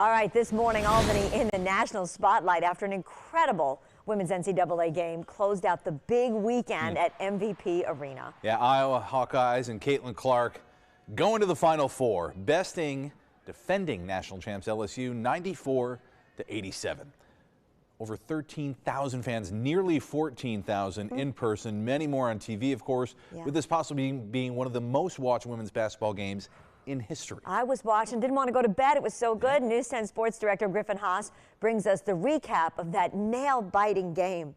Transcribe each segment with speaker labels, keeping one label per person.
Speaker 1: All right, this morning, Albany in the national spotlight after an incredible women's NCAA game closed out the big weekend at MVP Arena.
Speaker 2: Yeah, Iowa Hawkeyes and Caitlin Clark going to the Final Four, besting defending national champs LSU 94-87. Over 13,000 fans, nearly 14,000 in person, many more on TV, of course, with this possibly being one of the most watched women's basketball games in history.
Speaker 1: I was watching, didn't want to go to bed. It was so good. News 10 sports director Griffin Haas brings us the recap of that nail-biting game.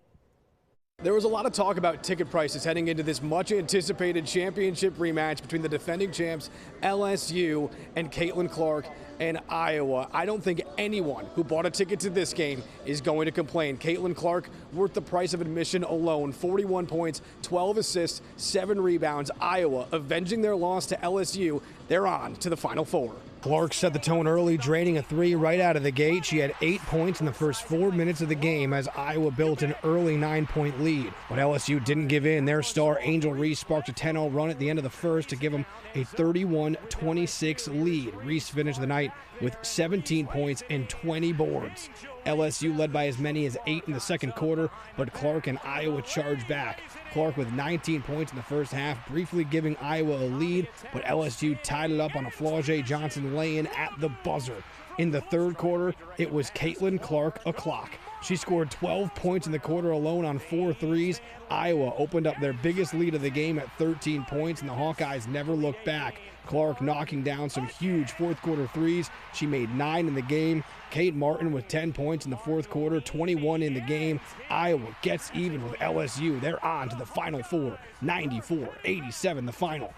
Speaker 3: There was a lot of talk about ticket prices heading into this much-anticipated championship rematch between the defending champs LSU and Caitlin Clark and Iowa. I don't think anyone who bought a ticket to this game is going to complain. Caitlin Clark worth the price of admission alone. 41 points, 12 assists, 7 rebounds. Iowa avenging their loss to LSU. They're on to the Final Four. Clark set the tone early, draining a 3 right out of the gate. She had 8 points in the first 4 minutes of the game as Iowa built an early 9-point lead. But LSU didn't give in. Their star Angel Reese sparked a 10-0 run at the end of the first to give them a 31-26 lead. Reese finished the night with 17 points and 20 boards. LSU led by as many as 8 in the second quarter, but Clark and Iowa charged back. Clark with 19 points in the first half, briefly giving Iowa a lead, but LSU tied it up on a Flau'jae Johnson lay-in at the buzzer. In the third quarter, it was Caitlin Clark o'clock. She scored 12 points in the quarter alone on 4 threes. Iowa opened up their biggest lead of the game at 13 points, and the Hawkeyes never looked back. Clark knocking down some huge fourth quarter threes. She made 9 in the game. Kate Martin with 10 points in the fourth quarter, 21 in the game. Iowa gets even with LSU. They're on to the Final Four, 94-87 the final.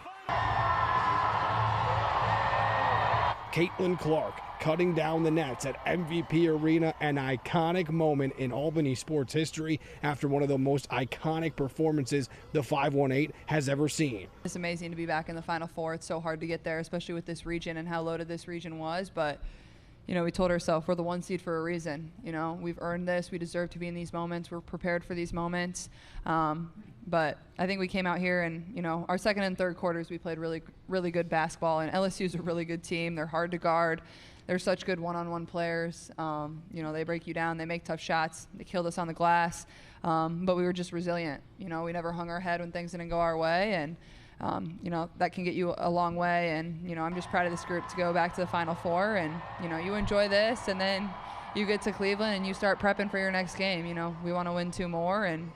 Speaker 3: Caitlin Clark cutting down the nets at MVP Arena, an iconic moment in Albany sports history after one of the most iconic performances the 518 has ever seen.
Speaker 4: It's amazing to be back in the Final Four. It's so hard to get there, especially with this region and how loaded this region was, but we told ourselves we're the 1 seed for a reason. We've earned this. We deserve to be in these moments. We're prepared for these moments. But I think we came out here and, our second and third quarters, we played really, really good basketball. And LSU's a really good team. They're hard to guard. They're such good one-on-one players. They break you down. They make tough shots. They killed us on the glass. But we were just resilient. We never hung our head when things didn't go our way. And that can get you a long way, and I'm just proud of this group to go back to the Final Four, and you enjoy this, and then you get to Cleveland and you start prepping for your next game. We want to win 2 more, and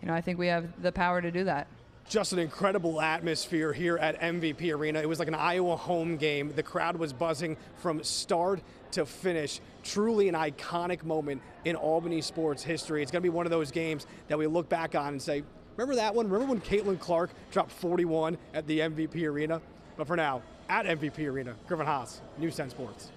Speaker 4: I think we have the power to do that.
Speaker 3: Just an incredible atmosphere here at MVP Arena. It was like an Iowa home game. The crowd was buzzing from start to finish. Truly an iconic moment in Albany sports history. It's going to be one of those games that we look back on and say, remember that one? Remember when Caitlin Clark dropped 41 at the MVP Arena? But for now, at MVP Arena, Griffin Haas, News 10 Sports.